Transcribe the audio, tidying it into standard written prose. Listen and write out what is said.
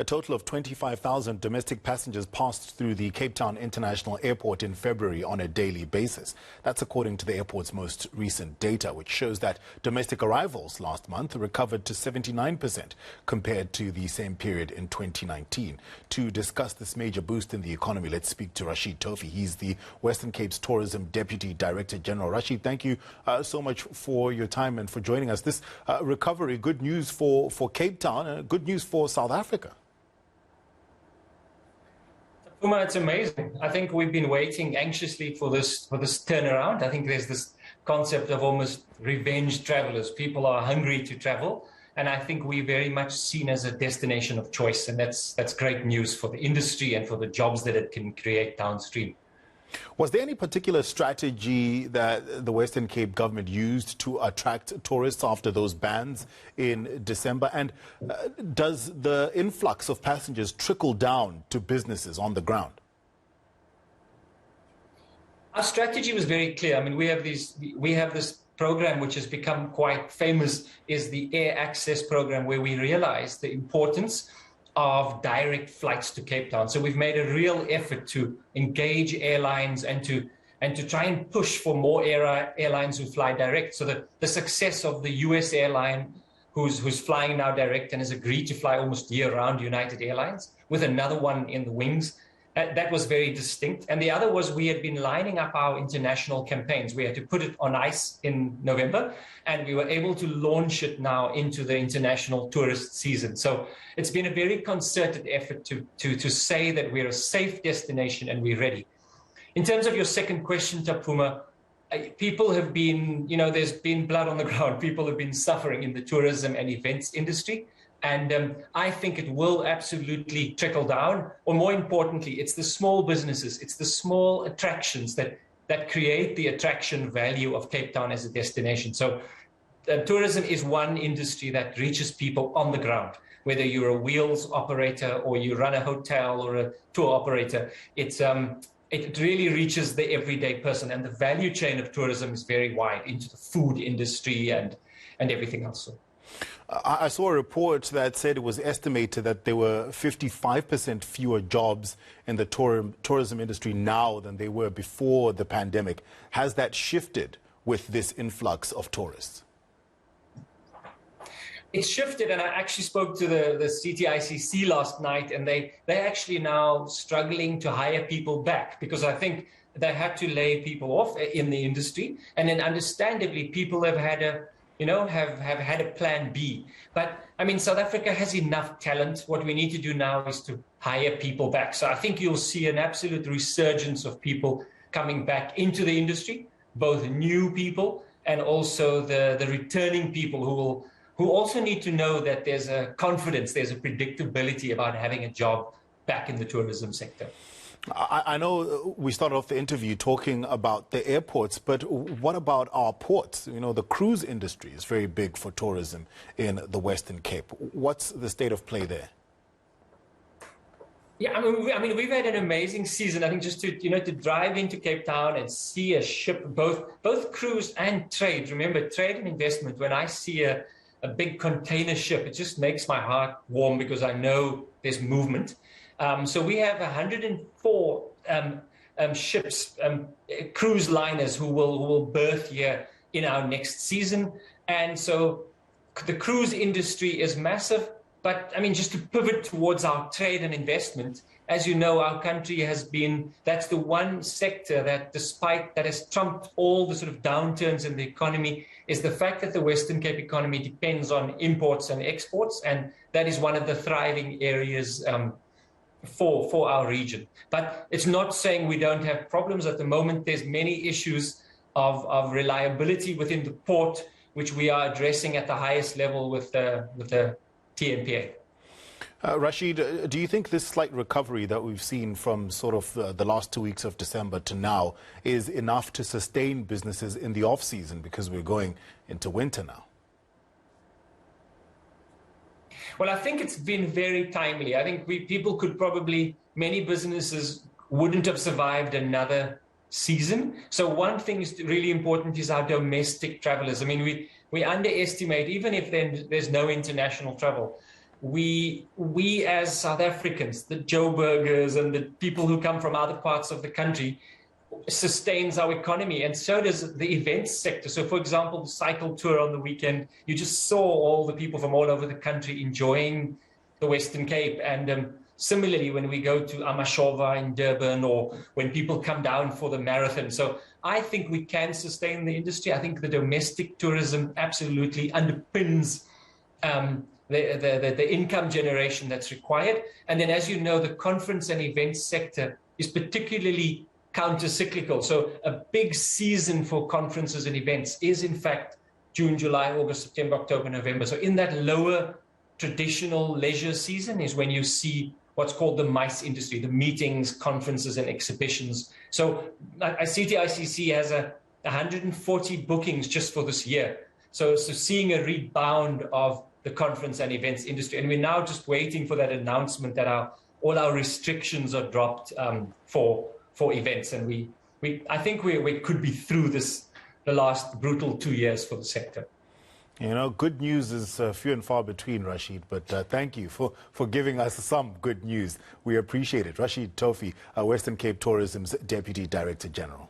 A total of 25,000 domestic passengers passed through the Cape Town International Airport in February on a daily basis. That's according to the airport's most recent data, which shows that domestic arrivals last month recovered to 79% compared to the same period in 2019. To discuss this major boost in the economy, let's speak to Rashid Toefy. He's the Western Cape's Tourism Deputy Director General. Rashid, thank you so much for your time and for joining us. This recovery, good news for Cape Town and good news for South Africa. Tapfuma, it's amazing. I think we've been waiting anxiously for this turnaround. I think there's this concept of almost revenge travelers. People are hungry to travel, and I think we're very much seen as a destination of choice, and that's great news for the industry and for the jobs that it can create downstream. Was there any particular strategy that the Western Cape government used to attract tourists after those bans in December? And does the influx of passengers trickle down to businesses on the ground? Our strategy was very clear. I mean, we have this program which has become quite famous, is the Air Access program, where we realized the importance of direct flights to Cape Town. So we've made a real effort to engage airlines and to try and push for more airlines who fly direct. So the success of the US airline, who's flying now direct and has agreed to fly almost year-round, United Airlines, with another one in the wings, that was very distinct. And the other was we had been lining up our international campaigns. We had to put it on ice in November, and we were able to launch it now into the international tourist season. So it's been a very concerted effort to say that we're a safe destination and we're ready. In terms of your second question, Tapfuma, people have been, there's been blood on the ground. People have been suffering in the tourism and events industry. And I think it will absolutely trickle down. Or more importantly, it's the small businesses, it's the small attractions that create the attraction value of Cape Town as a destination. So tourism is one industry that reaches people on the ground. Whether you're a wheels operator or you run a hotel or a tour operator, it really reaches the everyday person. And the value chain of tourism is very wide into the food industry and everything else. I saw a report that said it was estimated that there were 55% fewer jobs in the tourism industry now than they were before the pandemic. Has that shifted with this influx of tourists? It's shifted, and I actually spoke to the CTICC last night, and they're actually now struggling to hire people back because I think they had to lay people off in the industry, and then understandably people have had a plan B. But I mean, South Africa has enough talent. What we need to do now is to hire people back. So I think you'll see an absolute resurgence of people coming back into the industry, both new people and also the returning people who also need to know that there's a confidence, there's a predictability about having a job back in the tourism sector. I know we started off the interview talking about the airports, but what about our ports? The cruise industry is very big for tourism in the Western Cape. What's the state of play there? Yeah, I mean, we've had an amazing season. I think just to drive into Cape Town and see a ship, both cruise and trade. Remember, trade and investment. When I see a big container ship, it just makes my heart warm because I know there's movement. So we have 104 ships, cruise liners who will berth here in our next season. And so the cruise industry is massive. But I mean, just to pivot towards our trade and investment, as you know, our country that's the one sector that has trumped all the sort of downturns in the economy, is the fact that the Western Cape economy depends on imports and exports. And that is one of the thriving areas for our region. But it's not saying we don't have problems at the moment. There's many issues of reliability within the port, which we are addressing at the highest level with the TNPA. Rashid, do you think this slight recovery that we've seen from sort of the last 2 weeks of December to now is enough to sustain businesses in the off-season, because we're going into winter now? Well, I think it's been very timely. I think many businesses wouldn't have survived another season. So one thing is really important is our domestic travelers. I mean, we underestimate, even if there's no international travel, we as South Africans, the Joburgers and the people who come from other parts of the country, sustains our economy, and so does the events sector. So, for example, the cycle tour on the weekend, you just saw all the people from all over the country enjoying the Western Cape. And similarly, when we go to Amashova in Durban, or when people come down for the marathon. So I think we can sustain the industry. I think the domestic tourism absolutely underpins the income generation that's required. And then, as you know, the conference and events sector is particularly counter-cyclical. So a big season for conferences and events is, in fact, June, July, August, September, October, November. So in that lower traditional leisure season is when you see what's called the MICE industry, the meetings, conferences, and exhibitions. So I see TICC has 140 bookings just for this year. So seeing a rebound of the conference and events industry. And we're now just waiting for that announcement that all our restrictions are dropped for events. And I think we could be through the last brutal 2 years for the sector. You know, good news is few and far between, Rashid, but thank you for giving us some good news. We appreciate it. Rashid Toefy, Western Cape Tourism's Deputy Director General.